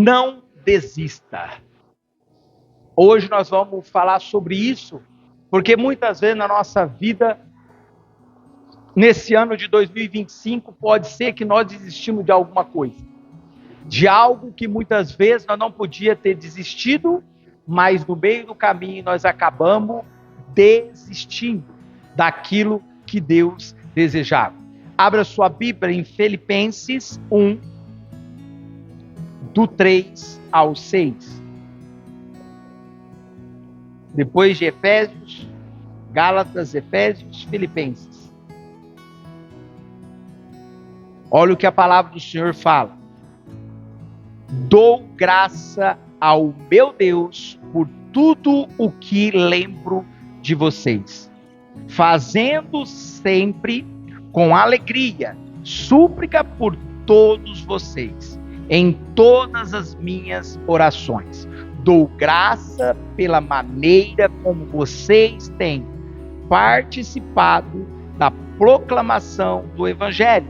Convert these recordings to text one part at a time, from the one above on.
não desista. Hoje nós vamos falar sobre isso, porque muitas vezes na nossa vida, nesse ano de 2025, pode ser que nós desistimos de alguma coisa. De algo que muitas vezes nós não podíamos ter desistido, mas no meio do caminho nós acabamos desistindo daquilo que Deus desejava. Abra sua Bíblia em Filipenses 1, do 3 ao 6. Depois de Efésios, Gálatas, Efésios, Filipenses. Olha o que a palavra do Senhor fala. Dou graça ao meu Deus por tudo o que lembro de vocês, fazendo sempre com alegria, súplica por todos vocês, em todas as minhas orações. Dou graça pela maneira como vocês têm participado da proclamação do Evangelho,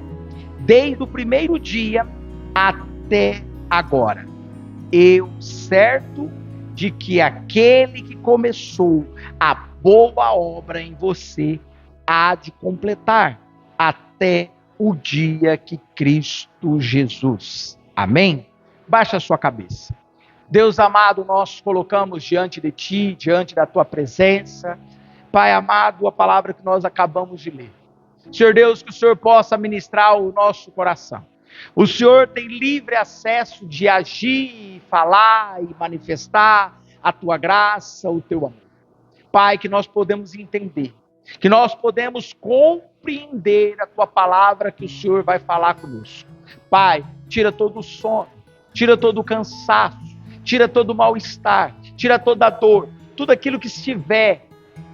desde o primeiro dia até agora. Eu certo de que aquele que começou a boa obra em você há de completar até o dia que Cristo Jesus. Amém? Baixa a sua cabeça. Deus amado, nós colocamos diante de Ti, diante da Tua presença. Pai amado, a palavra que nós acabamos de ler. Senhor Deus, que o Senhor possa ministrar o nosso coração. O Senhor tem livre acesso de agir, falar e manifestar a Tua graça, o Teu amor. Pai, que nós podemos entender, que nós podemos compreender a Tua palavra que o Senhor vai falar conosco. Pai, tira todo o sono, tira todo o cansaço, tira todo o mal-estar, tira toda a dor, tudo aquilo que estiver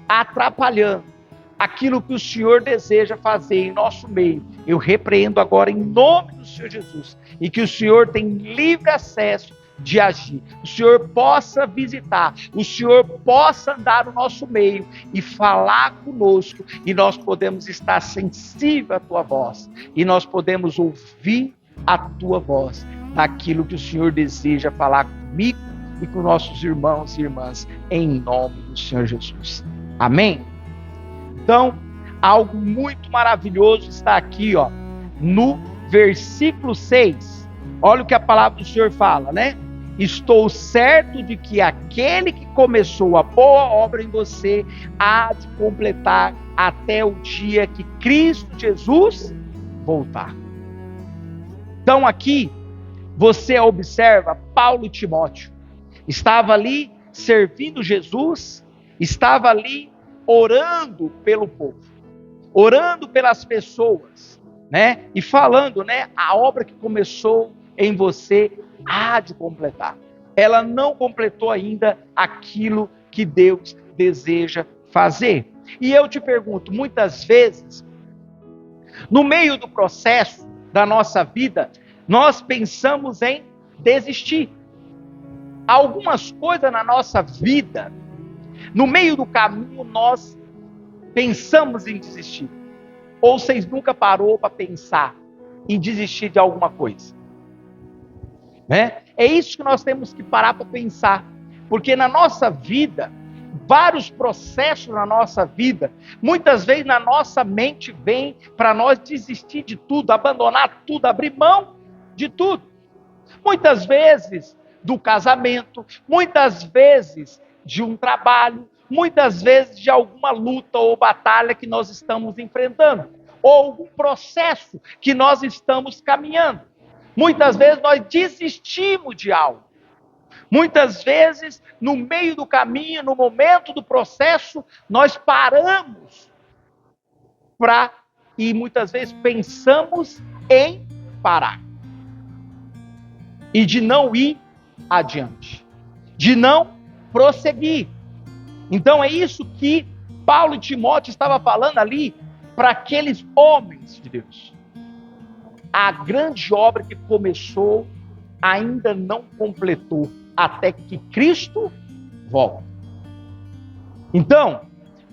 atrapalhando aquilo que o Senhor deseja fazer em nosso meio. Eu repreendo agora em nome do Senhor Jesus, e que o Senhor tem livre acesso de agir. O Senhor possa visitar, o Senhor possa andar no nosso meio e falar conosco, e nós podemos estar sensível à Tua voz, e nós podemos ouvir a Tua voz, daquilo que o Senhor deseja falar comigo e com nossos irmãos e irmãs, em nome do Senhor Jesus. Amém? Então, algo muito maravilhoso está aqui, no versículo 6. Olha o que a palavra do Senhor fala, né? Estou certo de que aquele que começou a boa obra em você há de completar até o dia que Cristo Jesus voltar. Então aqui, você observa Paulo e Timóteo. Estava ali servindo Jesus, estava ali orando pelo povo, orando pelas pessoas, né? E falando, né? A obra que começou em você há de completar. Ela não completou ainda aquilo que Deus deseja fazer. E eu te pergunto, muitas vezes, no meio do processo da nossa vida, nós pensamos em desistir. Algumas coisas na nossa vida, no meio do caminho, nós pensamos em desistir. Ou vocês nunca parou para pensar em desistir de alguma coisa? Né? É isso que nós temos que parar para pensar. Porque na nossa vida, vários processos na nossa vida, muitas vezes na nossa mente vem para nós desistir de tudo, abandonar tudo, abrir mão de tudo. Muitas vezes do casamento, muitas vezes de um trabalho, muitas vezes de alguma luta ou batalha que nós estamos enfrentando, ou algum processo que nós estamos caminhando. Muitas vezes nós desistimos de algo. Muitas vezes, no meio do caminho, no momento do processo, nós paramos e muitas vezes pensamos em parar. E de não ir adiante. De não prosseguir. Então é isso que Paulo e Timóteo estavam falando ali para aqueles homens de Deus. A grande obra que começou ainda não completou até que Cristo volte. Então,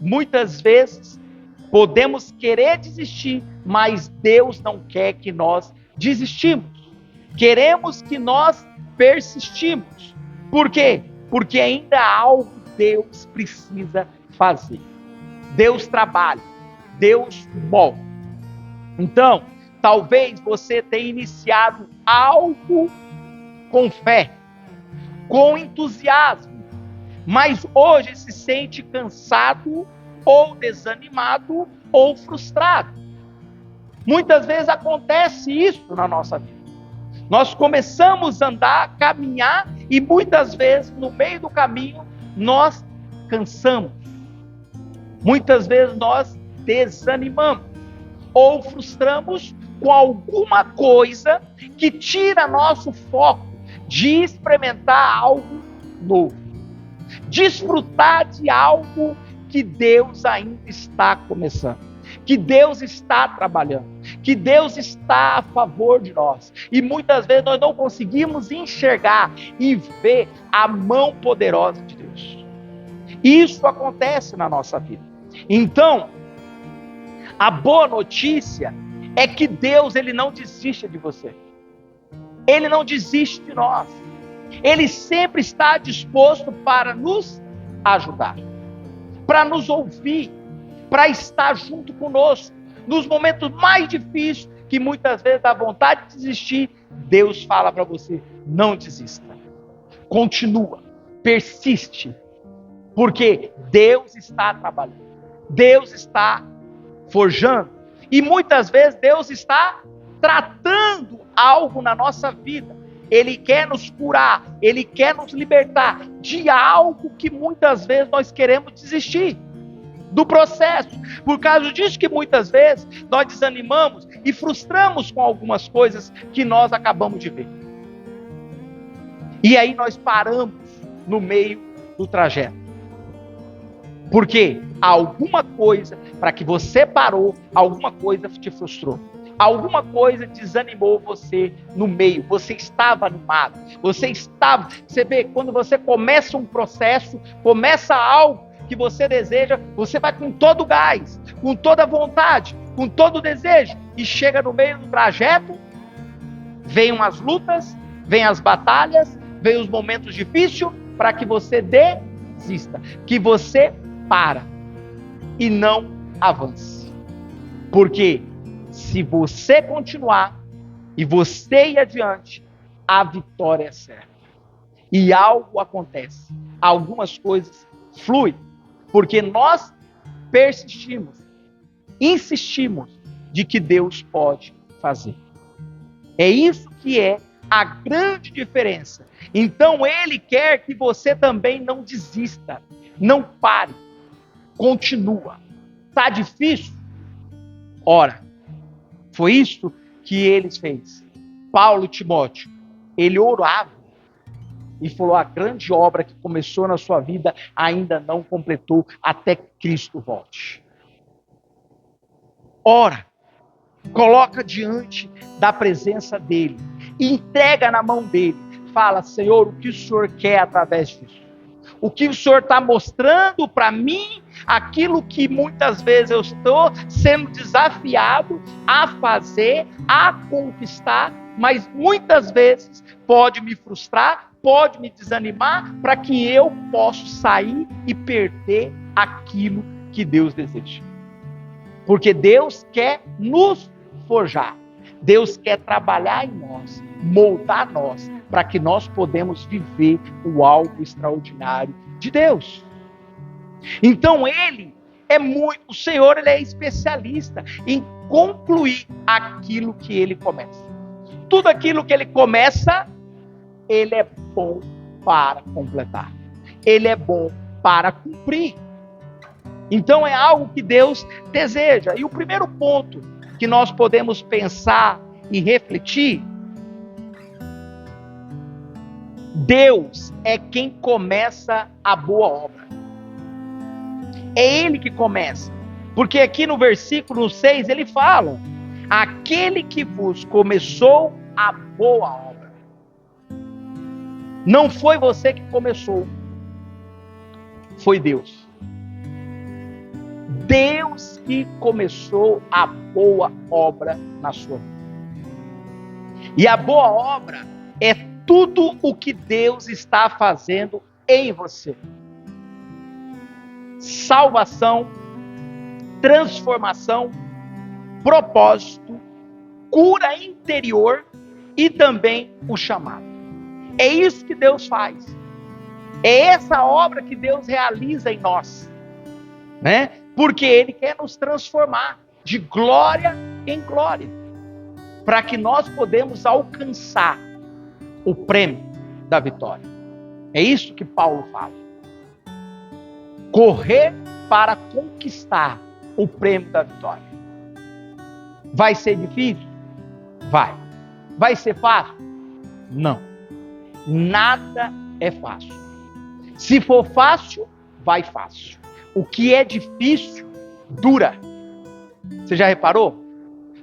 muitas vezes podemos querer desistir, mas Deus não quer que nós desistimos. Queremos que nós persistimos. Por quê? Porque ainda há algo que Deus precisa fazer. Deus trabalha, Deus molda. Então, talvez você tenha iniciado algo com fé, com entusiasmo, mas hoje se sente cansado, ou desanimado, ou frustrado. Muitas vezes acontece isso na nossa vida. Nós começamos a andar, caminhar, e muitas vezes, no meio do caminho, nós cansamos. Muitas vezes nós desanimamos, ou frustramos com alguma coisa que tira nosso foco de experimentar algo novo, desfrutar de algo que Deus ainda está começando, que Deus está trabalhando, que Deus está a favor de nós. E muitas vezes nós não conseguimos enxergar e ver a mão poderosa de Deus. Isso acontece na nossa vida. Então, a boa notícia é que Deus, Ele não desiste de você. Ele não desiste de nós. Ele sempre está disposto para nos ajudar, para nos ouvir, para estar junto conosco. Nos momentos mais difíceis, que muitas vezes dá vontade de desistir, Deus fala para você: não desista. Continua, persiste, porque Deus está trabalhando. Deus está forjando. E muitas vezes Deus está tratando algo na nossa vida. Ele quer nos curar, Ele quer nos libertar de algo que muitas vezes nós queremos desistir do processo. Por causa disso que muitas vezes nós desanimamos e frustramos com algumas coisas que nós acabamos de ver. E aí nós paramos no meio do trajeto. Porque alguma coisa, para que você parou, alguma coisa te frustrou. Alguma coisa desanimou você no meio. Você estava animado. Você vê, quando você começa um processo, começa algo que você deseja, você vai com todo o gás, com toda a vontade, com todo o desejo. E chega no meio do trajeto, vêm as lutas, vêm as batalhas, vêm os momentos difíceis, para que você desista, que você para e não avance. Porque se você continuar e você ir adiante, a vitória é certa. E algo acontece, algumas coisas fluem, porque nós persistimos, insistimos de que Deus pode fazer. É isso que é a grande diferença. Então Ele quer que você também não desista, não pare. Continua. Está difícil? Ora, foi isso que eles fez. Paulo e Timóteo, ele orava e falou: a grande obra que começou na sua vida ainda não completou até que Cristo volte. Ora, coloca diante da presença dele, entrega na mão dele, fala: Senhor, o que o Senhor quer através disso? O que o Senhor está mostrando para mim, aquilo que muitas vezes eu estou sendo desafiado a fazer, a conquistar, mas muitas vezes pode me frustrar, pode me desanimar, para que eu possa sair e perder aquilo que Deus deseja. Porque Deus quer nos forjar, Deus quer trabalhar em nós, moldar nós, para que nós podemos viver o algo extraordinário de Deus. Então o Senhor, ele é especialista em concluir aquilo que ele começa. Tudo aquilo que ele começa, ele é bom para completar. Ele é bom para cumprir. Então é algo que Deus deseja. E o primeiro ponto que nós podemos pensar e refletir: Deus é quem começa a boa obra. É Ele que começa. Porque aqui no versículo 6 ele fala: aquele que vos começou a boa obra. Não foi você que começou, foi Deus. Deus que começou a boa obra na sua vida. E a boa obra é tudo o que Deus está fazendo em você. Salvação, transformação, propósito, cura interior e também o chamado. É isso que Deus faz. É essa obra que Deus realiza em nós, né? Porque Ele quer nos transformar de glória em glória, para que nós podemos alcançar o prêmio da vitória. É isso que Paulo fala. Correr para conquistar o prêmio da vitória. Vai ser difícil? Vai. Vai ser fácil? Não. Nada é fácil. Se for fácil, vai fácil. O que é difícil, dura. Você já reparou?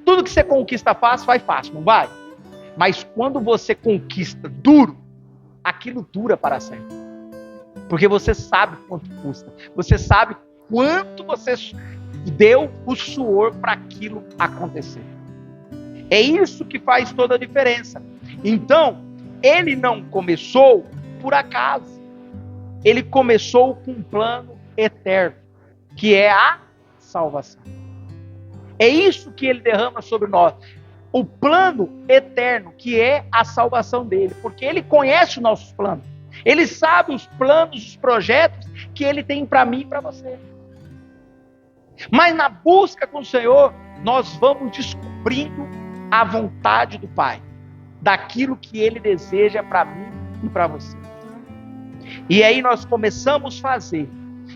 Tudo que você conquista fácil, vai fácil, não vai? Mas quando você conquista duro, aquilo dura para sempre. Porque você sabe quanto custa. Você sabe quanto você deu o suor para aquilo acontecer. É isso que faz toda a diferença. Então, ele não começou por acaso. Ele começou com um plano eterno, que é a salvação. É isso que ele derrama sobre nós. O plano eterno, que é a salvação dele. Porque ele conhece os nossos planos. Ele sabe os planos, os projetos que ele tem para mim e para você. Mas na busca com o Senhor, nós vamos descobrindo a vontade do Pai. Daquilo que ele deseja para mim e para você. E aí nós começamos a fazer.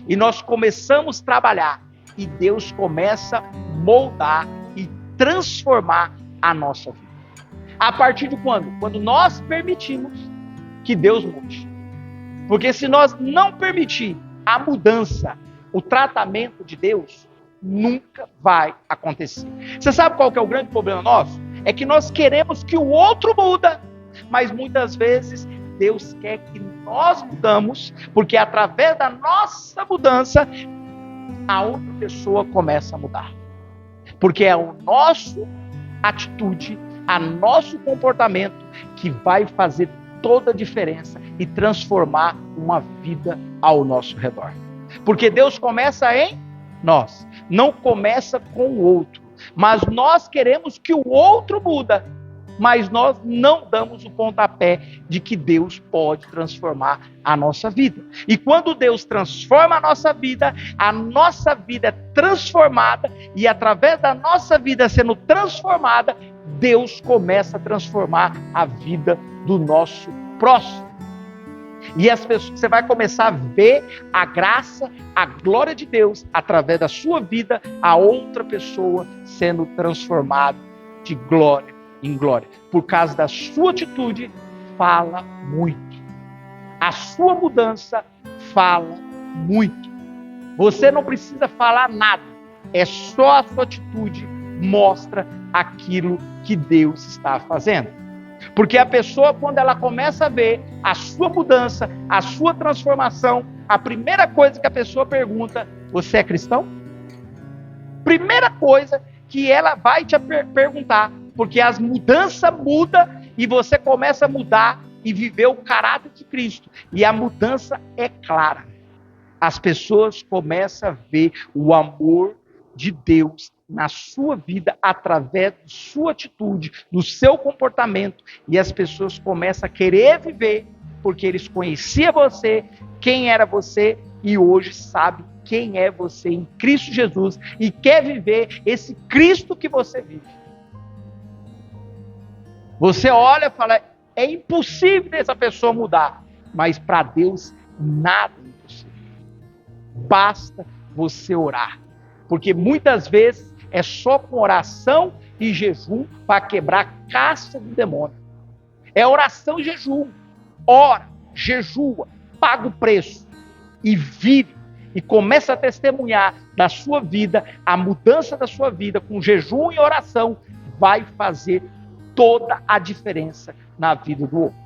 E nós começamos a trabalhar. E Deus começa a moldar e transformar a nossa vida. A partir de quando? Quando nós permitimos que Deus mude. Porque se nós não permitir a mudança, o tratamento de Deus, nunca vai acontecer. Você sabe qual que é o grande problema nosso? É que nós queremos que o outro muda, mas muitas vezes Deus quer que nós mudamos, porque através da nossa mudança, a outra pessoa começa a mudar. Porque é a nossa atitude, a nosso comportamento que vai fazer toda a diferença e transformar uma vida ao nosso redor. Porque Deus começa em nós, não começa com o outro. Mas nós queremos que o outro muda, mas nós não damos o pontapé de que Deus pode transformar a nossa vida. E quando Deus transforma a nossa vida é transformada, e através da nossa vida sendo transformada, Deus começa a transformar a vida do nosso próximo. E as pessoas, você vai começar a ver a graça, a glória de Deus, através da sua vida, a outra pessoa sendo transformada de glória em glória. Por causa da sua atitude, fala muito. A sua mudança fala muito. Você não precisa falar nada. É só a sua atitude mostra aquilo que Deus está fazendo. Porque a pessoa, quando ela começa a ver a sua mudança, a sua transformação, a primeira coisa que a pessoa pergunta: você é cristão? Primeira coisa que ela vai te perguntar, porque as mudanças mudam e você começa a mudar e viver o caráter de Cristo. E a mudança é clara. As pessoas começam a ver o amor de Deus na sua vida, através da sua atitude, do seu comportamento, e as pessoas começam a querer viver, porque eles conheciam você, quem era você, e hoje sabe quem é você em Cristo Jesus, e quer viver esse Cristo que você vive. Você olha e fala: é impossível essa pessoa mudar, mas para Deus nada é impossível. Basta você orar, porque muitas vezes é só com oração e jejum para quebrar a casca do demônio. É oração e jejum. Ora, jejua, paga o preço e vive. E começa a testemunhar da sua vida, a mudança da sua vida com jejum e oração vai fazer toda a diferença na vida do outro.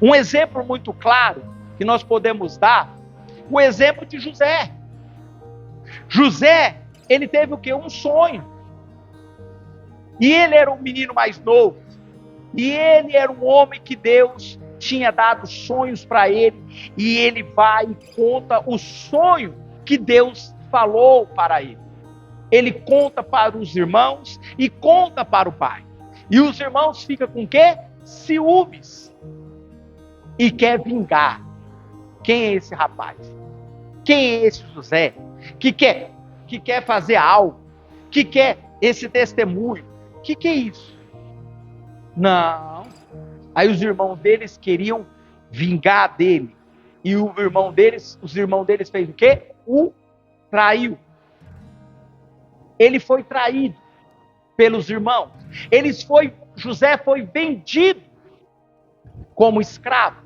Um exemplo muito claro que nós podemos dar, o exemplo de José. José, ele teve o quê? Um sonho. E ele era um menino mais novo. E ele era um homem que Deus tinha dado sonhos para ele, e ele vai e conta o sonho que Deus falou para ele. Ele conta para os irmãos e conta para o pai. E os irmãos ficam com o quê? Ciúmes. E quer vingar. Quem é esse rapaz? Quem é esse José? Que quer fazer algo? Que quer esse testemunho? Que é isso? Não. Aí os irmãos deles queriam vingar dele. E os irmãos deles fez o quê? O traiu. Ele foi traído pelos irmãos. José foi vendido como escravo.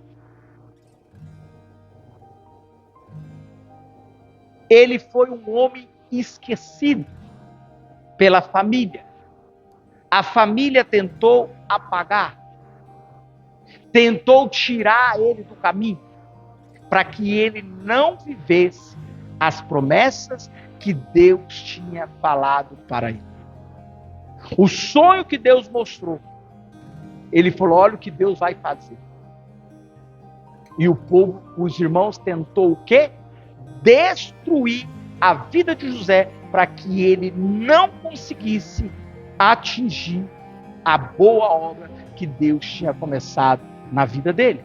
Ele foi um homem esquecido pela família. A família tentou apagar, tentou tirar ele do caminho, para que ele não vivesse as promessas que Deus tinha falado para ele. O sonho que Deus mostrou, ele falou: olha o que Deus vai fazer. E o povo, os irmãos, tentou o quê? Destruir a vida de José, para que ele não conseguisse atingir a boa obra que Deus tinha começado na vida dele.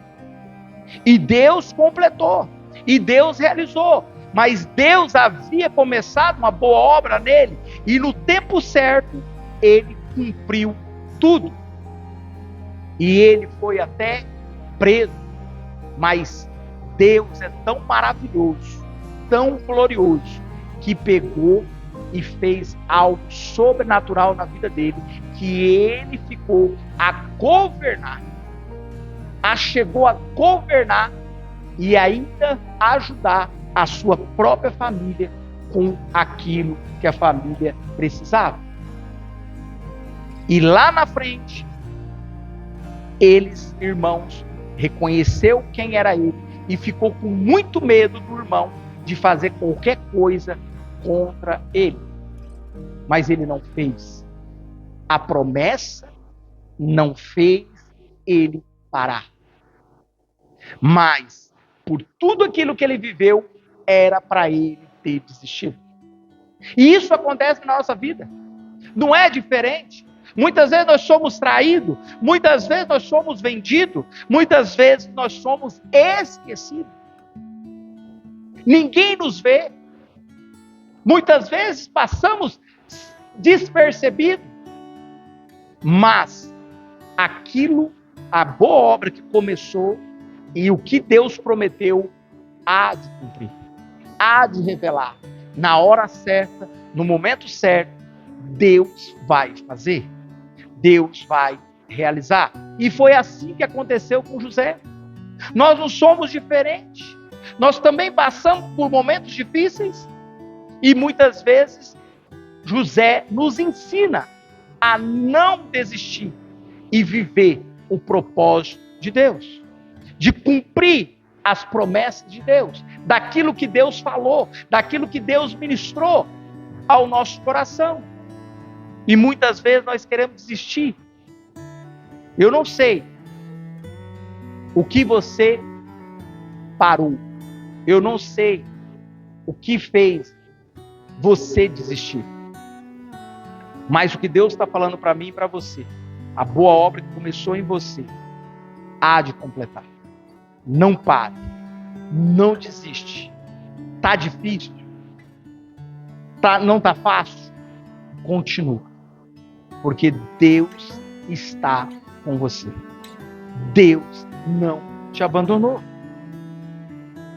E Deus completou, e Deus realizou, mas Deus havia começado uma boa obra nele, e no tempo certo, ele cumpriu tudo. E ele foi até preso, mas Deus é tão maravilhoso, tão glorioso, que pegou e fez algo sobrenatural na vida dele, que ele ficou a governar, chegou a governar e ainda ajudar a sua própria família com aquilo que a família precisava. E lá na frente, eles, irmãos, reconheceu quem era ele e ficou com muito medo do irmão de fazer qualquer coisa contra ele. Mas ele não fez. A promessa não fez ele parar. Mas, por tudo aquilo que ele viveu, era para ele ter desistido. E isso acontece na nossa vida. Não é diferente. Muitas vezes nós somos traídos, muitas vezes nós somos vendidos, muitas vezes nós somos esquecidos. Ninguém nos vê. Muitas vezes passamos despercebidos. Mas a boa obra que começou e o que Deus prometeu, há de cumprir, há de revelar. Na hora certa, no momento certo, Deus vai fazer. Deus vai realizar. E foi assim que aconteceu com José. Nós não somos diferentes. Nós também passamos por momentos difíceis. E muitas vezes, José nos ensina a não desistir e viver o propósito de Deus. De cumprir as promessas de Deus. Daquilo que Deus falou, daquilo que Deus ministrou ao nosso coração. E muitas vezes nós queremos desistir. Eu não sei o que você parou. Eu não sei o que fez você desistir. Mas o que Deus está falando para mim e para você, a boa obra que começou em você, há de completar. Não pare. Não desiste. Está difícil? Não está fácil? Continua. Porque Deus está com você. Deus não te abandonou.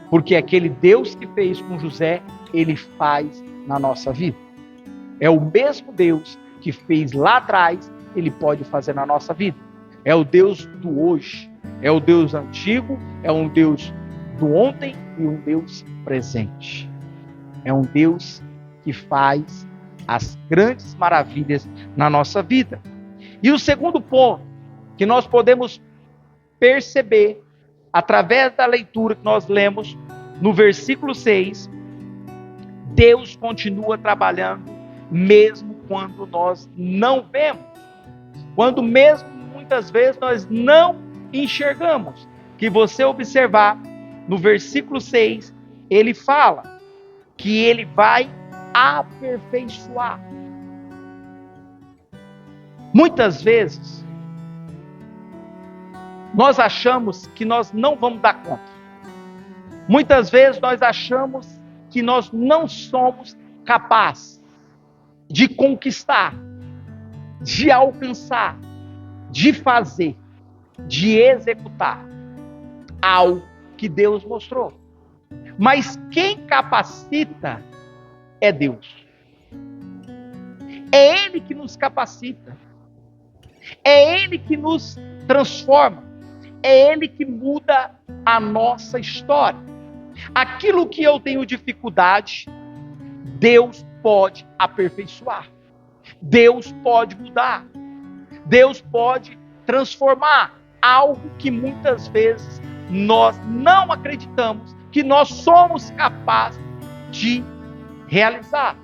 Porque aquele Deus que fez com José, ele faz na nossa vida. É o mesmo Deus que fez lá atrás, ele pode fazer na nossa vida. É o Deus do hoje. É o Deus antigo, é um Deus do ontem e um Deus presente. É um Deus que faz as grandes maravilhas na nossa vida. E o segundo ponto que nós podemos perceber através da leitura que nós lemos no versículo 6, Deus continua trabalhando mesmo quando nós não vemos. Quando mesmo muitas vezes nós não enxergamos. Que você observar, no versículo 6, ele fala que ele vai aperfeiçoar. Muitas vezes, nós achamos que nós não vamos dar conta. Muitas vezes nós achamos que nós não somos capazes de conquistar, de alcançar, de fazer, de executar algo que Deus mostrou. Mas quem capacita é Deus. É Ele que nos capacita. É Ele que nos transforma. É Ele que muda a nossa história. Aquilo que eu tenho dificuldade, Deus pode aperfeiçoar. Deus pode mudar. Deus pode transformar algo que muitas vezes nós não acreditamos que nós somos capazes de realizar.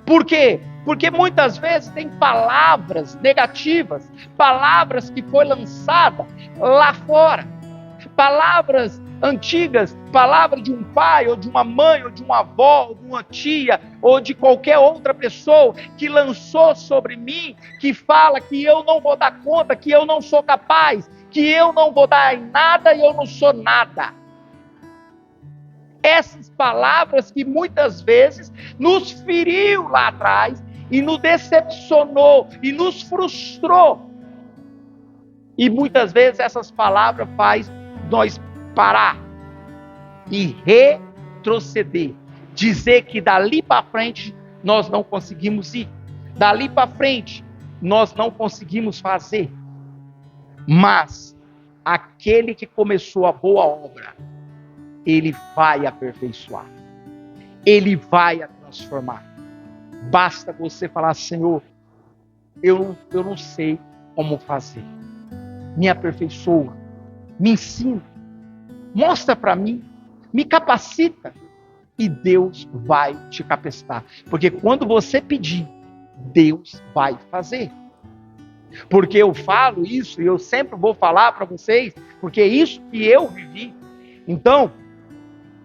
Por quê? Porque muitas vezes tem palavras negativas, palavras que foi lançada lá fora, palavras antigas, palavra de um pai, ou de uma mãe, ou de uma avó, ou de uma tia, ou de qualquer outra pessoa que lançou sobre mim, que fala que eu não vou dar conta, que eu não sou capaz, que eu não vou dar em nada e eu não sou nada. Essas palavras que muitas vezes nos feriu lá atrás e nos decepcionou e nos frustrou. E muitas vezes essas palavras fazem nós parar e retroceder. Dizer que dali para frente nós não conseguimos ir. Dali para frente nós não conseguimos fazer. Mas aquele que começou a boa obra, ele vai aperfeiçoar. Ele vai a transformar. Basta você falar: Senhor, eu não sei como fazer. Me aperfeiçoa. Me ensina. Mostra para mim. Me capacita. E Deus vai te capacitar. Porque quando você pedir, Deus vai fazer. Porque eu falo isso e eu sempre vou falar para vocês, porque é isso que eu vivi. Então,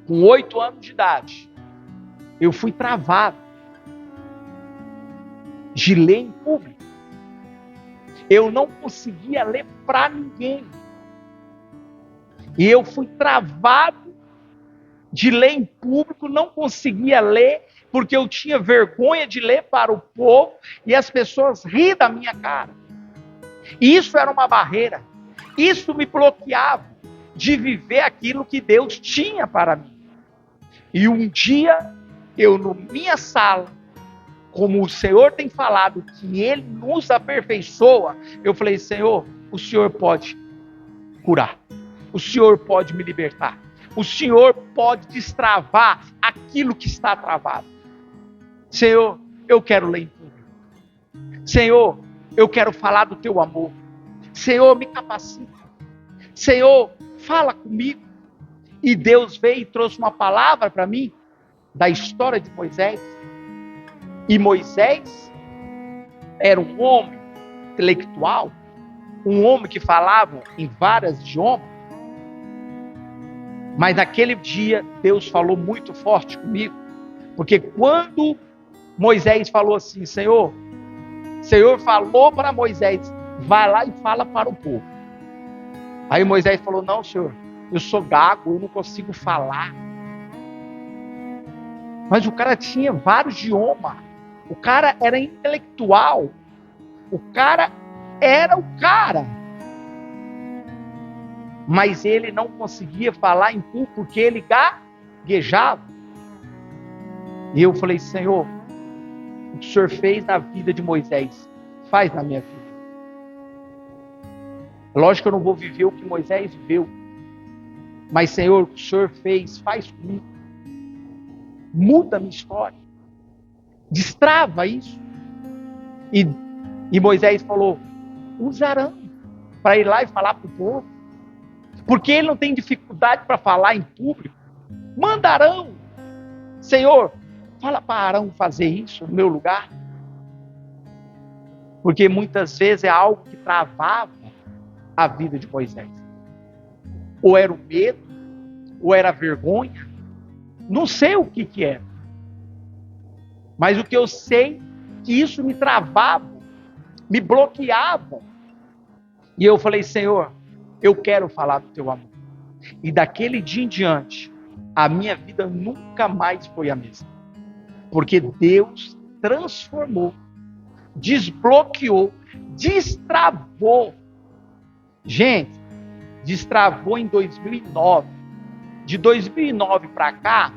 com 8 anos de idade, eu fui travado de ler em público. Eu não conseguia ler para ninguém. E eu fui travado de ler em público, não conseguia ler, porque eu tinha vergonha de ler para o povo, e as pessoas riam da minha cara. E isso era uma barreira. Isso me bloqueava de viver aquilo que Deus tinha para mim. E um dia, eu na minha sala, como o Senhor tem falado, que Ele nos aperfeiçoa, eu falei: Senhor, o Senhor pode curar. O Senhor pode me libertar. O Senhor pode destravar aquilo que está travado. Senhor, eu quero ler em público. Senhor, eu quero falar do teu amor. Senhor, me capacita. Senhor, fala comigo. E Deus veio e trouxe uma palavra para mim, da história de Moisés. E Moisés era um homem intelectual, um homem que falava em vários idiomas. Mas naquele dia, Deus falou muito forte comigo. Porque quando Moisés falou assim: Senhor falou para Moisés: vai lá e fala para o povo. Aí Moisés falou: não, Senhor, eu sou gago, eu não consigo falar. Mas o cara tinha vários idiomas. O cara era intelectual. O cara era o cara. Mas ele não conseguia falar em público porque ele gaguejava. E eu falei: Senhor, o que o Senhor fez na vida de Moisés, faz na minha vida. Lógico que eu não vou viver o que Moisés viveu. Mas, Senhor, o que o Senhor fez, faz comigo. Muda a minha história. Destrava isso. E Moisés falou: usa Arão para ir lá e falar para o povo. Porque ele não tem dificuldade para falar em público. Manda Arão. Senhor, fala para Arão fazer isso no meu lugar. Porque muitas vezes é algo que travava a vida de Moisés. Ou era o medo, ou era a vergonha, não sei o que era. Mas o que eu sei é que isso me travava, me bloqueava. E eu falei, Senhor, eu quero falar do teu amor. E daquele dia em diante, a minha vida nunca mais foi a mesma. Porque Deus transformou, desbloqueou, destravou. Gente, destravou em 2009. De 2009 para cá,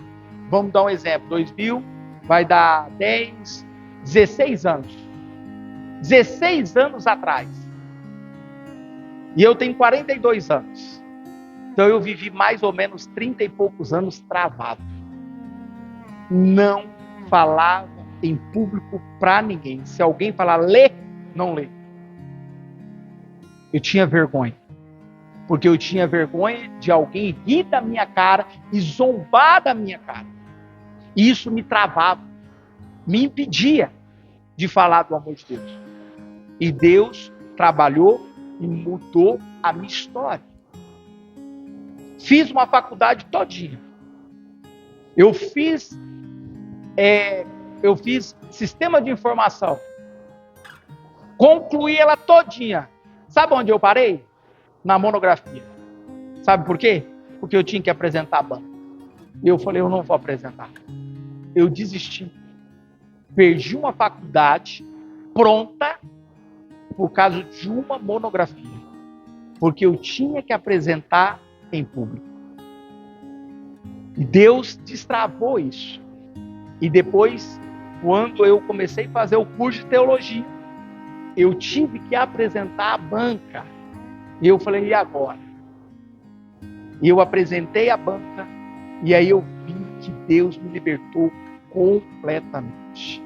vamos dar um exemplo, 2000 vai dar 10, 16 anos. 16 anos atrás. E eu tenho 42 anos. Então eu vivi mais ou menos 30 e poucos anos travado. Não falava em público para ninguém. Se alguém falar lê, não lê. Eu tinha vergonha. Porque eu tinha vergonha de alguém rir da minha cara e zombar da minha cara. E isso me travava, me impedia de falar do amor de Deus. E Deus trabalhou e mudou a minha história. Fiz uma faculdade todinha. Eu fiz sistema de informação. Concluí ela todinha. Sabe onde eu parei? Na monografia. Sabe por quê? Porque eu tinha que apresentar a banca. E eu falei, eu não vou apresentar. Eu desisti. Perdi uma faculdade pronta por causa de uma monografia. Porque eu tinha que apresentar em público. E Deus destravou isso. E depois, quando eu comecei a fazer o curso de teologia, eu tive que apresentar a banca. E eu falei, e agora? E eu apresentei a banca, e aí eu vi que Deus me libertou completamente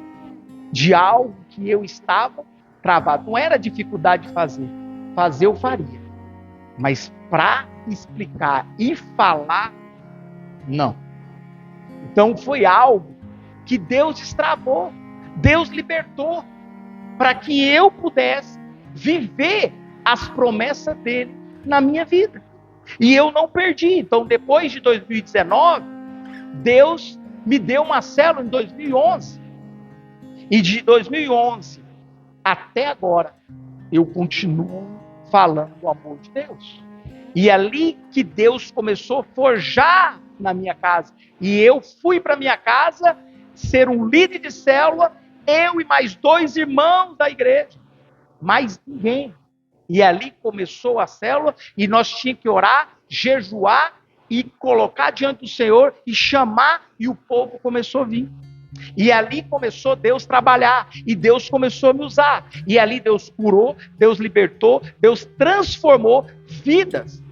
de algo que eu estava travado. Não era dificuldade de fazer. Fazer eu faria. Mas para explicar e falar, não. Então foi algo que Deus destravou, Deus libertou, para que eu pudesse viver as promessas dele na minha vida. E eu não perdi. Então, depois de 2019, Deus me deu uma célula em 2011. E de 2011 até agora, eu continuo falando do amor de Deus. E ali que Deus começou a forjar na minha casa. E eu fui para minha casa ser um líder de célula, eu e mais 2 irmãos da igreja. Mais ninguém. E ali começou a célula e nós tínhamos que orar, jejuar e colocar diante do Senhor e chamar, e o povo começou a vir. E ali começou Deus a trabalhar, e Deus começou a me usar. E ali Deus curou, Deus libertou, Deus transformou vidas.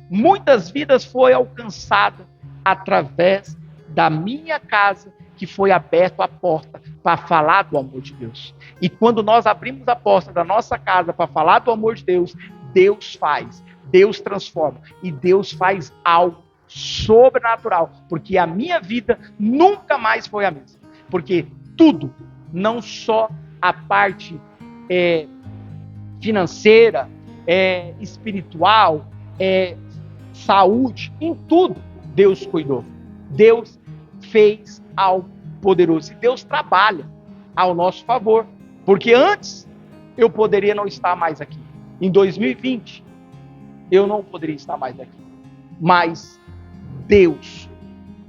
Muitas vidas foram alcançadas através da minha casa, que foi aberta a porta para falar do amor de Deus. E quando nós abrimos a porta da nossa casa para falar do amor de Deus, Deus faz, Deus transforma e Deus faz algo sobrenatural, porque a minha vida nunca mais foi a mesma. Porque tudo, não só a parte financeira, espiritual, saúde, em tudo Deus cuidou. Deus fez algo poderoso. E Deus trabalha ao nosso favor. Porque antes eu poderia não estar mais aqui. Em 2020, eu não poderia estar mais aqui. Mas Deus,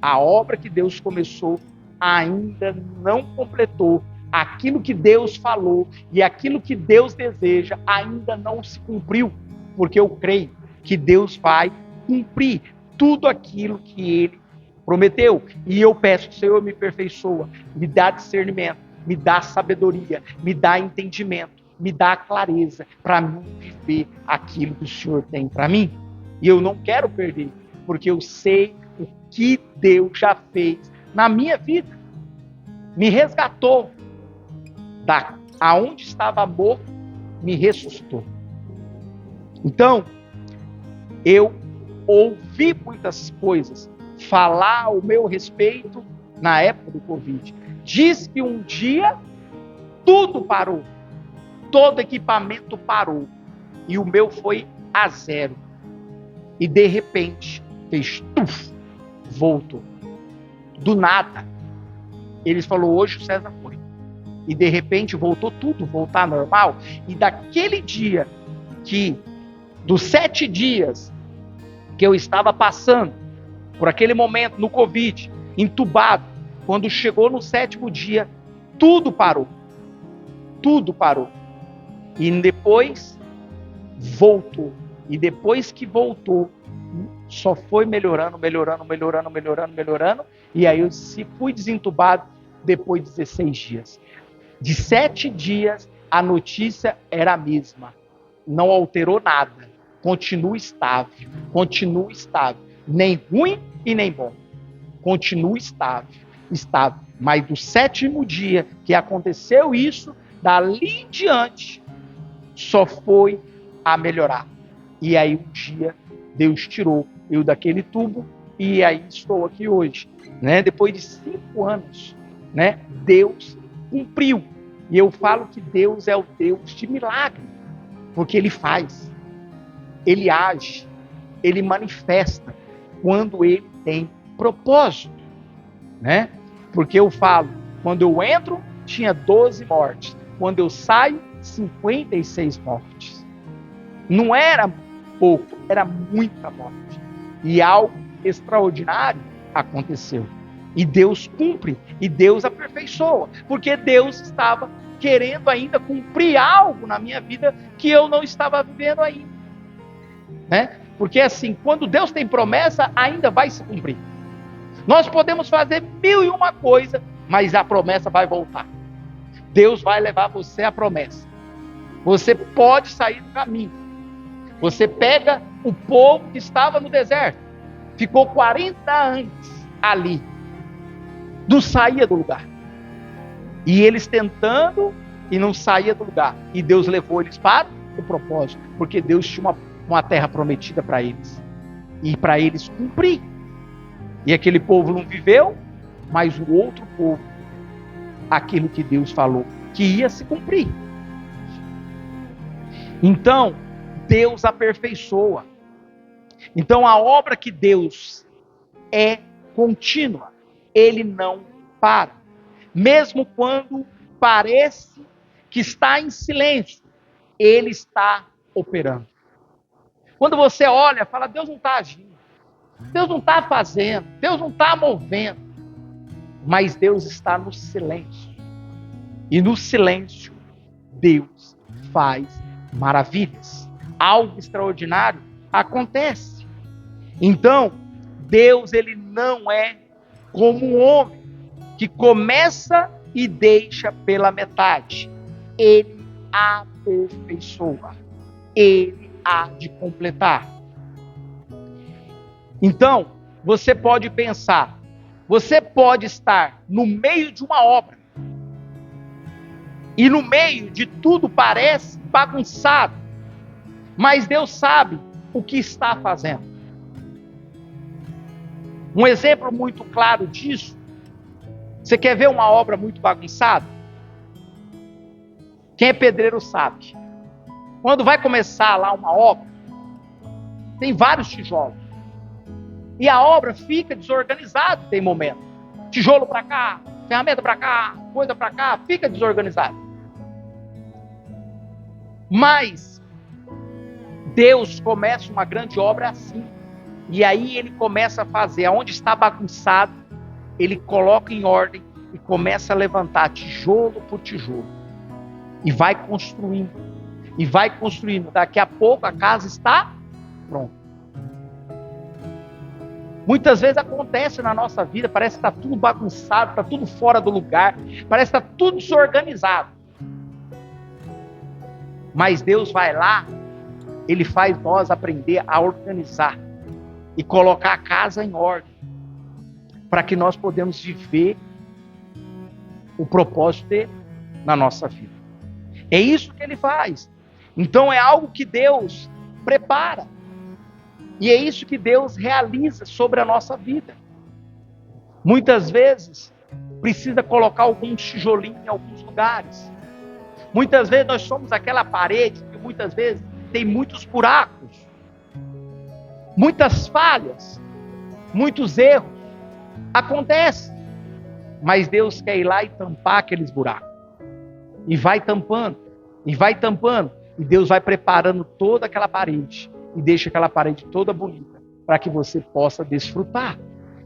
a obra que Deus começou, ainda não completou. Aquilo que Deus falou e aquilo que Deus deseja ainda não se cumpriu. Porque eu creio que Deus vai cumprir tudo aquilo que Ele prometeu. E eu peço, Senhor, me aperfeiçoa, me dá discernimento, me dá sabedoria, me dá entendimento, me dá clareza para mim viver aquilo que o Senhor tem para mim. E eu não quero perder, porque eu sei o que Deus já fez na minha vida. Me resgatou aonde estava morto, me ressuscitou. Então, eu ouvi muitas coisas falar ao meu respeito na época do Covid. Diz que um dia tudo parou, todo equipamento parou, e o meu foi a zero. E de repente, fez tuf, voltou. Do nada. Eles falou, hoje o César foi. E de repente voltou tudo, voltar normal. E daquele dia dos 7 dias que eu estava passando por aquele momento no Covid, entubado, quando chegou no 7º dia, tudo parou. Tudo parou. E depois voltou. E depois que voltou, só foi melhorando. E aí eu fui desentubado depois de 16 dias. De 7 dias, a notícia era a mesma. Não alterou nada. Continua estável. Nem ruim e nem bom. Continua estável. Mas do 7º dia que aconteceu isso, dali em diante, só foi a melhorar. E aí um dia, Deus tirou eu daquele tubo, e aí estou aqui hoje. Depois de 5 anos, Deus cumpriu. E eu falo que Deus é o Deus de milagre, porque Ele faz, Ele age, Ele manifesta quando Ele tem propósito. Porque eu falo, quando eu entro, tinha 12 mortes. Quando eu saio, 56 mortes. Não era pouco, era muita morte. E algo extraordinário aconteceu. E Deus cumpre, e Deus aperfeiçoa, porque Deus estava querendo ainda cumprir algo na minha vida que eu não estava vivendo ainda. Porque assim, quando Deus tem promessa, ainda vai se cumprir. Nós podemos fazer 1001 coisa, mas a promessa vai voltar. Deus vai levar você à promessa. Você pode sair do caminho. Você pega o povo que estava no deserto, ficou 40 anos ali, não saía do lugar. E eles tentando e não saía do lugar. E Deus levou eles para o propósito, porque Deus tinha uma terra prometida para eles. E para eles cumprir. E aquele povo não viveu, mas o outro povo, aquilo que Deus falou, que ia se cumprir. Então, Deus aperfeiçoa. Então, a obra que Deus é contínua. Ele não para. Mesmo quando parece que está em silêncio, Ele está operando. Quando você olha, fala, Deus não está agindo. Deus não está fazendo. Deus não está movendo. Mas Deus está no silêncio. E no silêncio, Deus faz maravilhas. Algo extraordinário acontece. Então, Deus, ele não é como um homem que começa e deixa pela metade. Ele aperfeiçoa. Ele há de completar. Então, você pode pensar, você pode estar no meio de uma obra, e no meio de tudo parece bagunçado, mas Deus sabe o que está fazendo. Um exemplo muito claro disso, você quer ver uma obra muito bagunçada? Quem é pedreiro sabe. Quando vai começar lá uma obra, tem vários tijolos. E a obra fica desorganizada, tem momento. Tijolo para cá, ferramenta para cá, coisa para cá, fica desorganizado. Mas Deus começa uma grande obra assim. E aí ele começa a fazer, aonde está bagunçado, ele coloca em ordem e começa a levantar tijolo por tijolo. E vai construindo. E vai construindo. Daqui a pouco a casa está pronta. Muitas vezes acontece na nossa vida, parece que está tudo bagunçado, está tudo fora do lugar, parece que está tudo desorganizado. Mas Deus vai lá, Ele faz nós aprender a organizar e colocar a casa em ordem, para que nós podemos viver o propósito dele na nossa vida. É isso que Ele faz. Então é algo que Deus prepara. E é isso que Deus realiza sobre a nossa vida. Muitas vezes, precisa colocar alguns tijolinhos em alguns lugares. Muitas vezes nós somos aquela parede que muitas vezes tem muitos buracos. Muitas falhas, muitos erros acontecem, mas Deus quer ir lá e tampar aqueles buracos. E vai tampando, e vai tampando, e Deus vai preparando toda aquela parede, e deixa aquela parede toda bonita, para que você possa desfrutar.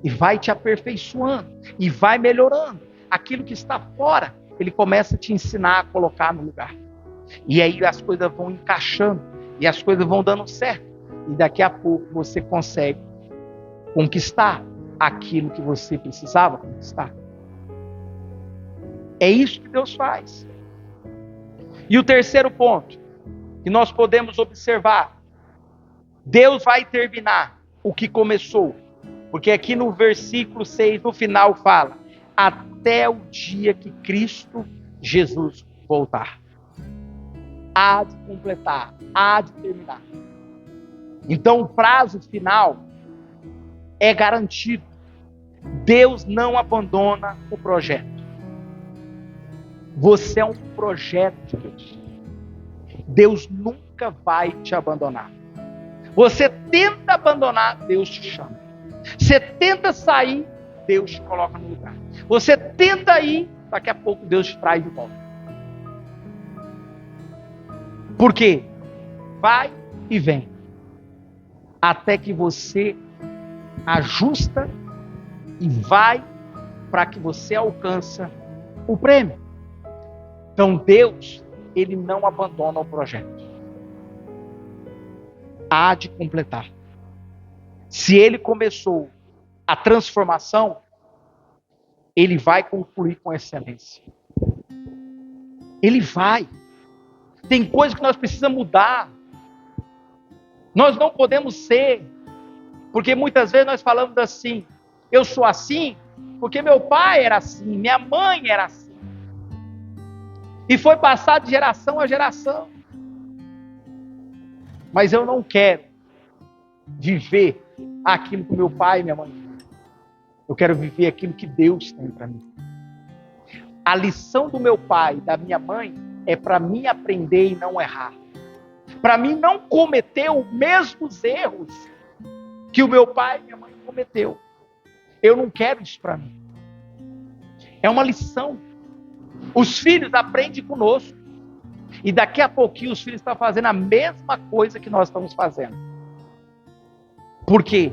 E vai te aperfeiçoando, e vai melhorando. Aquilo que está fora, Ele começa a te ensinar a colocar no lugar. E aí as coisas vão encaixando, e as coisas vão dando certo. E daqui a pouco você consegue conquistar aquilo que você precisava conquistar. É isso que Deus faz. E o terceiro ponto que nós podemos observar: Deus vai terminar o que começou. Porque aqui no versículo 6, no final, fala: até o dia que Cristo Jesus voltar. Há de completar, há de terminar. Então o prazo final é garantido. Deus não abandona o projeto. Você é um projeto de Deus. Deus nunca vai te abandonar. Você tenta abandonar, Deus te chama. Você tenta sair, Deus te coloca no lugar. Você tenta ir, daqui a pouco Deus te traz de volta. Por quê? Vai e vem. Até que você ajusta e vai para que você alcance o prêmio. Então Deus, Ele não abandona o projeto. Há de completar. Se Ele começou a transformação, Ele vai concluir com excelência. Ele vai. Tem coisas que nós precisamos mudar. Nós não podemos ser, porque muitas vezes nós falamos assim: eu sou assim porque meu pai era assim, minha mãe era assim. E foi passado de geração a geração. Mas eu não quero viver aquilo que meu pai e minha mãe viveram. Eu quero viver aquilo que Deus tem para mim. A lição do meu pai e da minha mãe é para mim aprender e não errar. Para mim não cometer os mesmos erros que o meu pai e minha mãe cometeu. Eu não quero isso para mim. É uma lição. Os filhos aprendem conosco. E daqui a pouquinho os filhos estão fazendo a mesma coisa que nós estamos fazendo. Por quê?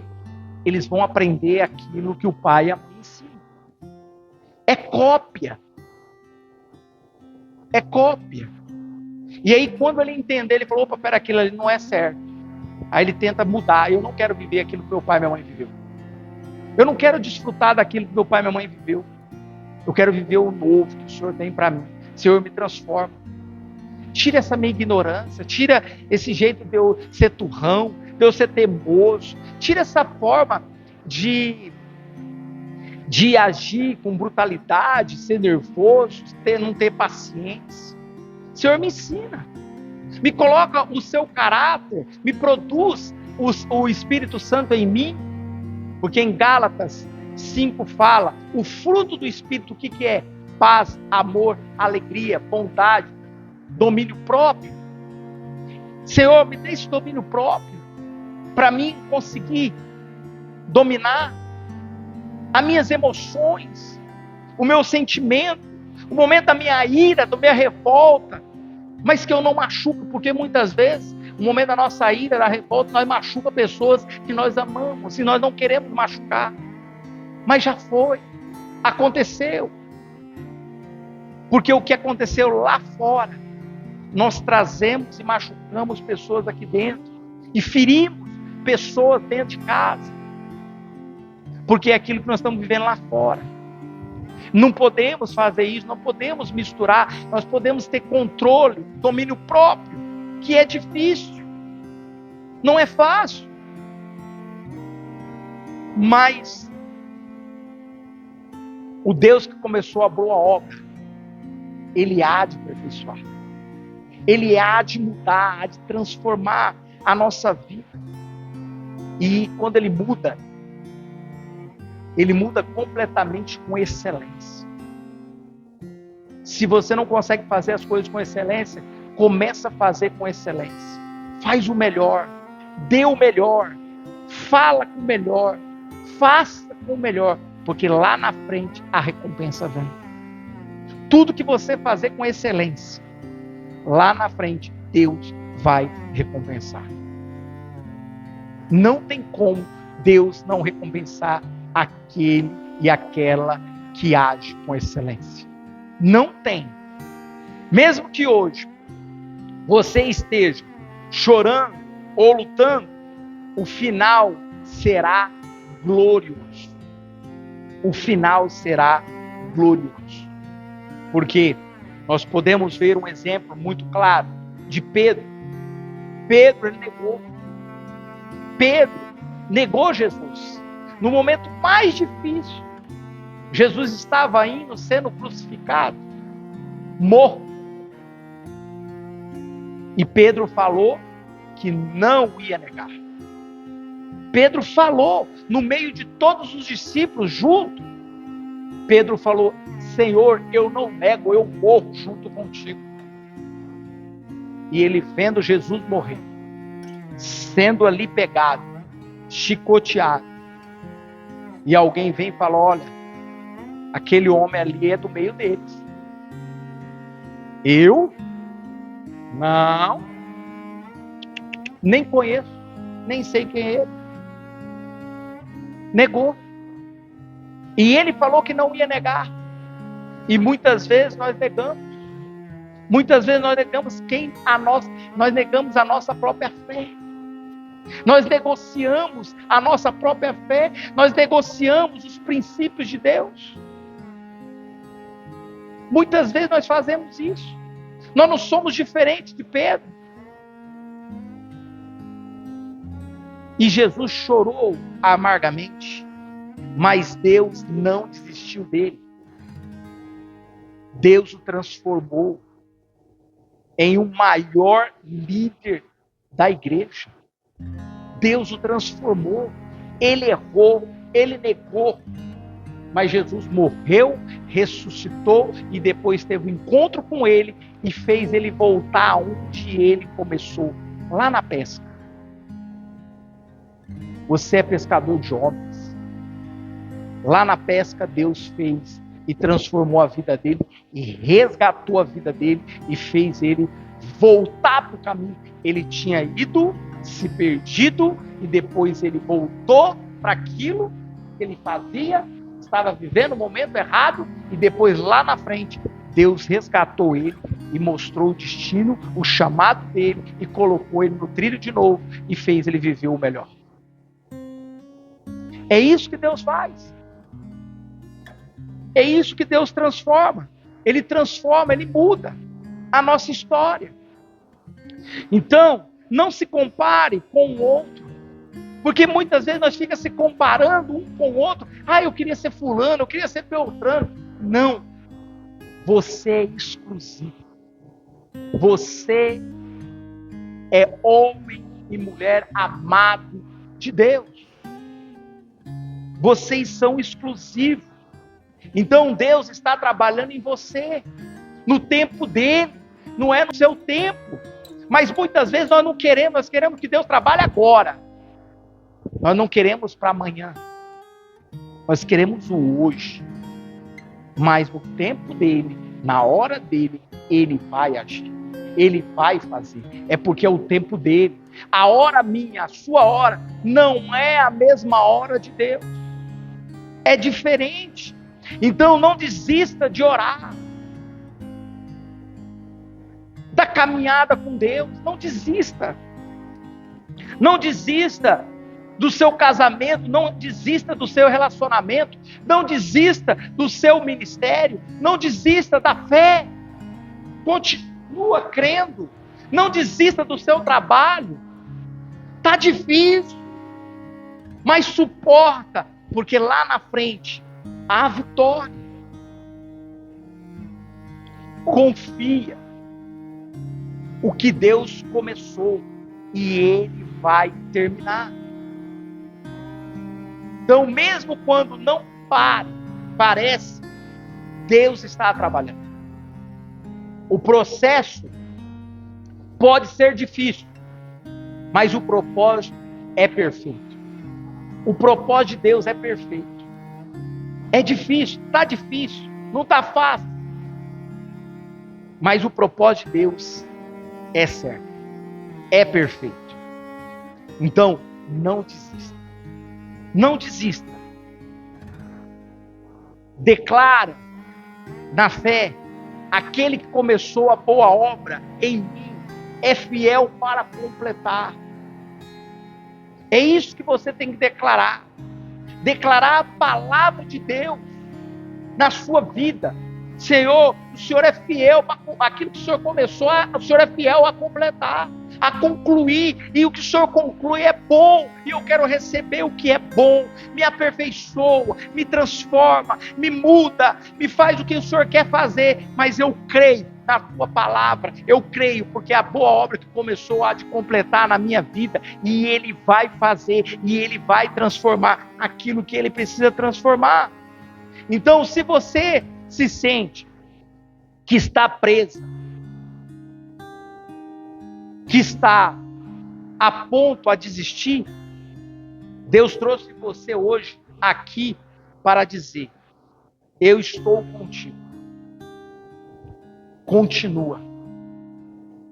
Eles vão aprender aquilo que o pai e a mãe ensinam. É cópia. É cópia. E aí quando ele entender, ele falou: opa, pera, aquilo ali não é certo. Aí ele tenta mudar. Eu não quero viver aquilo que meu pai e minha mãe viveu. Eu não quero desfrutar daquilo que meu pai e minha mãe viveu. Eu quero viver o novo que o Senhor tem para mim. Senhor, me transforma. Tira essa minha ignorância. Tira esse jeito de eu ser turrão, de eu ser teimoso. Tira essa forma de agir com brutalidade, ser nervoso, não ter paciência. Senhor, me ensina. Me coloca o seu caráter. Me produz o Espírito Santo em mim. Porque em Gálatas 5 fala, o fruto do Espírito, o que é? Paz, amor, alegria, bondade, domínio próprio. Senhor, me dê esse domínio próprio, para mim conseguir dominar as minhas emoções, o meu sentimento, o momento da minha ira, da minha revolta, mas que eu não machuco, porque muitas vezes, no momento da nossa ira, da revolta, nós machucamos pessoas que nós amamos, e nós não queremos machucar. Mas já foi, aconteceu. Porque o que aconteceu lá fora, nós trazemos e machucamos pessoas aqui dentro. E ferimos pessoas dentro de casa. Porque é aquilo que nós estamos vivendo lá fora. Não podemos fazer isso, não podemos misturar. Nós podemos ter controle, domínio próprio, que é difícil. Não é fácil. Mas o Deus que começou a boa obra, Ele há de aperfeiçoar. Ele há de mudar, há de transformar a nossa vida. E quando Ele muda completamente com excelência. Se você não consegue fazer as coisas com excelência, começa a fazer com excelência. Faz o melhor, dê o melhor, fala com o melhor, faça com o melhor, porque lá na frente a recompensa vem. Tudo que você fazer com excelência, lá na frente Deus vai recompensar. Não tem como Deus não recompensar aquele e aquela que age com excelência. Não tem. Mesmo que hoje você esteja chorando ou lutando, o final será glorioso. O final será glorioso. Porque nós podemos ver um exemplo muito claro de Pedro. Pedro, ele negou. Pedro negou Jesus. No momento mais difícil, Jesus estava indo sendo crucificado, morto. E Pedro falou que não ia negar. Pedro falou, no meio de todos os discípulos junto, Pedro falou: Senhor, eu não nego, eu morro junto contigo. E ele vendo Jesus morrer, sendo ali pegado, chicoteado, e alguém vem e fala: olha, aquele homem ali é do meio deles. Eu? Não. Nem conheço, nem sei quem é ele. Negou. E ele falou que não ia negar. E muitas vezes nós negamos. Muitas vezes nós negamos nós negamos a nossa própria fé. Nós negociamos a nossa própria fé. Nós negociamos os princípios de Deus. Muitas vezes nós fazemos isso. Nós não somos diferentes de Pedro. E Jesus chorou amargamente, mas Deus não desistiu dele. Deus o transformou em um maior líder da igreja. Deus o transformou. Ele errou, ele negou, mas Jesus morreu, ressuscitou e depois teve um encontro com ele e fez ele voltar onde ele começou, lá na pesca. Você é pescador de homens. Lá na pesca Deus fez e transformou a vida dele e resgatou a vida dele e fez ele voltar para o caminho. Ele tinha ido, se perdido e depois ele voltou para aquilo que ele fazia, estava vivendo o momento errado e depois lá na frente Deus resgatou ele e mostrou o destino, o chamado dele e colocou ele no trilho de novo e fez ele viver o melhor. É isso que Deus faz. É isso que Deus transforma. Ele transforma, ele muda a nossa história. Então, não se compare com o outro. Porque muitas vezes nós ficamos se comparando um com o outro. Eu queria ser fulano, eu queria ser Beltrano. Não. Você é exclusivo. Você é homem e mulher amado de Deus. Vocês são exclusivos. Então Deus está trabalhando em você, no tempo dele, não é no seu tempo. Mas muitas vezes nós não queremos, nós queremos que Deus trabalhe agora. Nós não queremos para amanhã. Nós queremos o hoje. Mas no tempo dele, na hora dele, ele vai agir. Ele vai fazer. É porque é o tempo dele. A hora minha, a sua hora, não é a mesma hora de Deus. É diferente. Então não desista de orar. Da caminhada com Deus. Não desista. Não desista do seu casamento. Não desista do seu relacionamento. Não desista do seu ministério. Não desista da fé. Continua crendo. Não desista do seu trabalho. Está difícil. Mas suporta. Porque lá na frente há vitória. Confia. O que Deus começou e Ele vai terminar. Então, mesmo quando não parece, Deus está trabalhando. O processo pode ser difícil, mas o propósito é perfeito. O propósito de Deus é perfeito. É difícil, está difícil, não está fácil. Mas o propósito de Deus é certo, é perfeito. Então, não desista. Não desista. Declara na fé: aquele que começou a boa obra em mim é fiel para completar. É isso que você tem que declarar. Declarar a palavra de Deus na sua vida. Senhor, o Senhor é fiel, aquilo que o Senhor começou, o Senhor é fiel a completar, a concluir, e o que o Senhor conclui é bom, e eu quero receber o que é bom. Me aperfeiçoa, me transforma, me muda, me faz o que o Senhor quer fazer, mas eu creio na tua palavra, eu creio, porque a boa obra que começou há de completar na minha vida, e Ele vai fazer, e Ele vai transformar aquilo que Ele precisa transformar. Então, se você se sente que está presa, que está a ponto a desistir, Deus trouxe você hoje aqui para dizer: eu estou contigo. Continua.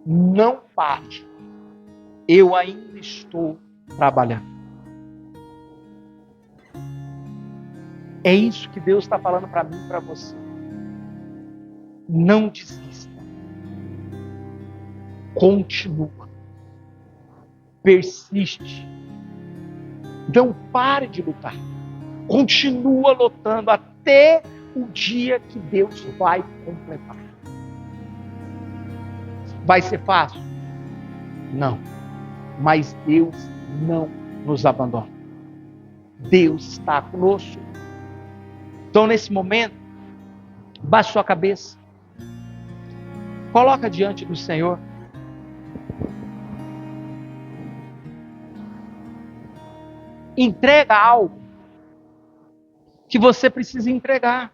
Não pare. Eu ainda estou trabalhando. É isso que Deus está falando para mim e para você. Não desista. Continua. Persiste. Não pare de lutar. Continua lutando até o dia que Deus vai completar. Vai ser fácil? Não. Mas Deus não nos abandona. Deus está conosco. Então, nesse momento, baixe sua cabeça. Coloca diante do Senhor. Entrega algo que você precisa entregar.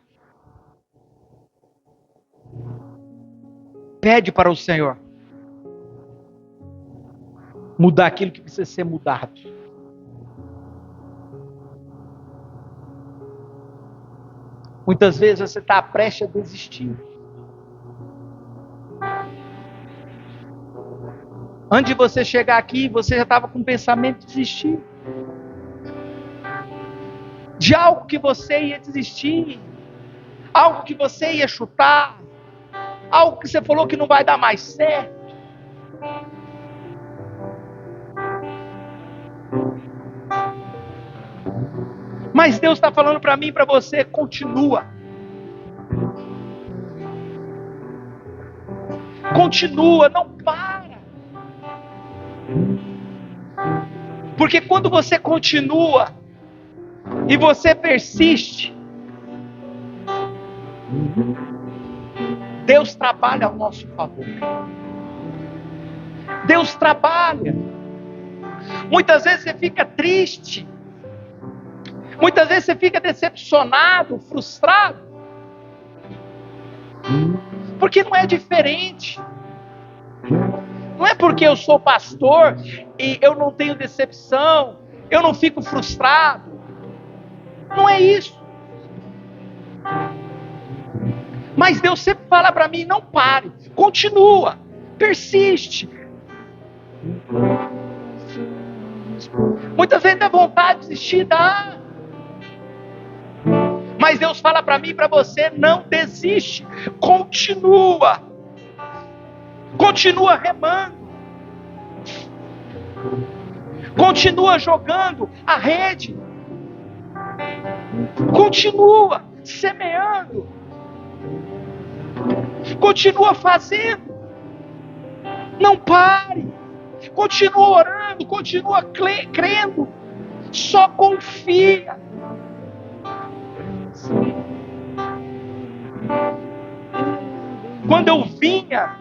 Pede para o Senhor mudar aquilo que precisa ser mudado. Muitas vezes você está prestes a desistir. Antes de você chegar aqui, você já estava com o pensamento de desistir. De algo que você ia desistir. Algo que você ia chutar. Algo que você falou que não vai dar mais certo. Mas Deus está falando para mim e para você: continua. Continua, não para. Porque quando você continua e você persiste, Deus trabalha ao nosso favor. Deus trabalha. Muitas vezes você fica triste. Muitas vezes você fica decepcionado, frustrado. Porque não é diferente. Não é porque eu sou pastor e eu não tenho decepção, eu não fico frustrado. Não é isso. Mas Deus sempre fala para mim: não pare, continua, persiste. Muitas vezes dá vontade de desistir, dá. Mas Deus fala para mim e para você: não desiste, continua. Continua remando. Continua jogando a rede. Continua semeando. Continua fazendo. Não pare. Continua orando, continua crendo. Só confia. Quando eu vinha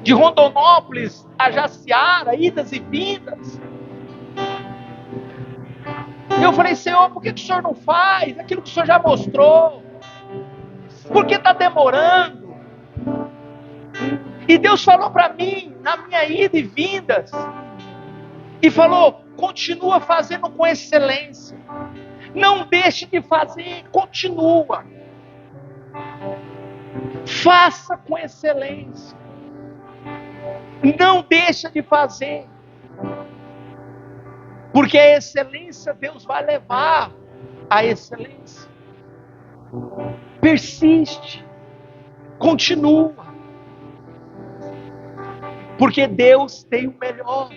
de Rondonópolis a Jaciara, idas e vindas, eu falei: Senhor, por que o Senhor não faz aquilo que o Senhor já mostrou? Por que está demorando? E Deus falou para mim, na minha ida e vindas, e falou: continua fazendo com excelência. Não deixe de fazer, continua. Faça com excelência. Não deixa de fazer. Porque a excelência, Deus vai levar à excelência. Persiste. Continua. Porque Deus tem o melhor.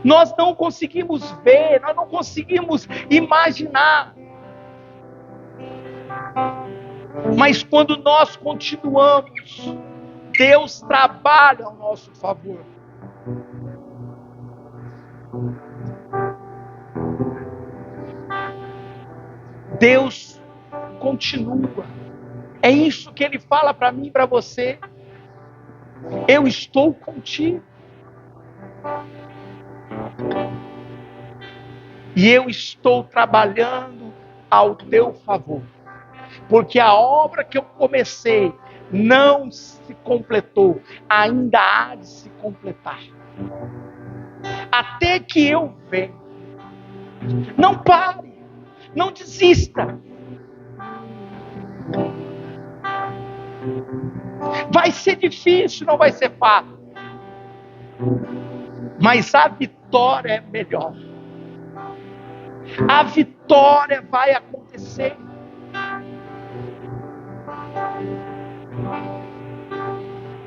Nós não conseguimos ver, nós não conseguimos imaginar. Mas quando nós continuamos, Deus trabalha ao nosso favor. Deus continua. É isso que Ele fala para mim e para você. Eu estou contigo. E eu estou trabalhando ao teu favor. Porque a obra que eu comecei não se completou, ainda há de se completar. Até que eu venha. Não pare, não desista. Vai ser difícil, não vai ser fácil. Mas a vitória é melhor. A vitória vai acontecer.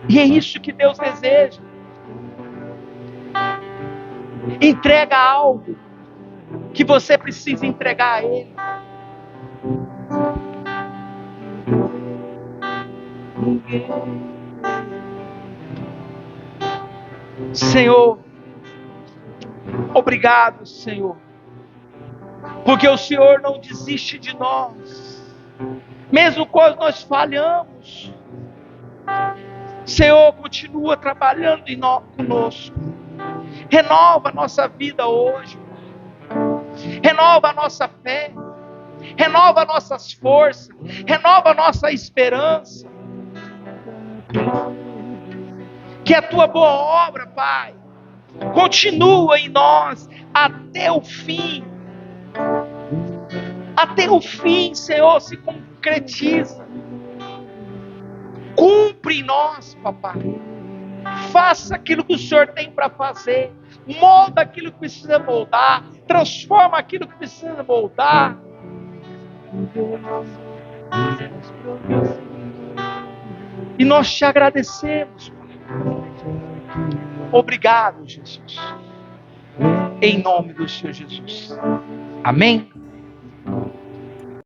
E é isso que Deus deseja. Entrega algo que você precisa entregar a Ele. Senhor, obrigado, Senhor, porque o Senhor não desiste de nós, mesmo quando nós falhamos. Senhor, continua trabalhando conosco. Renova a nossa vida hoje. Renova a nossa fé. Renova nossas forças. Renova a nossa esperança. Que a tua boa obra, Pai, continua em nós até o fim. Até o fim, Senhor, se concretiza. Cumpre em nós, papai. Faça aquilo que o Senhor tem para fazer. Molda aquilo que precisa moldar. Transforma aquilo que precisa moldar. E nós te agradecemos, Pai. Obrigado, Jesus. Em nome do Senhor Jesus. Amém?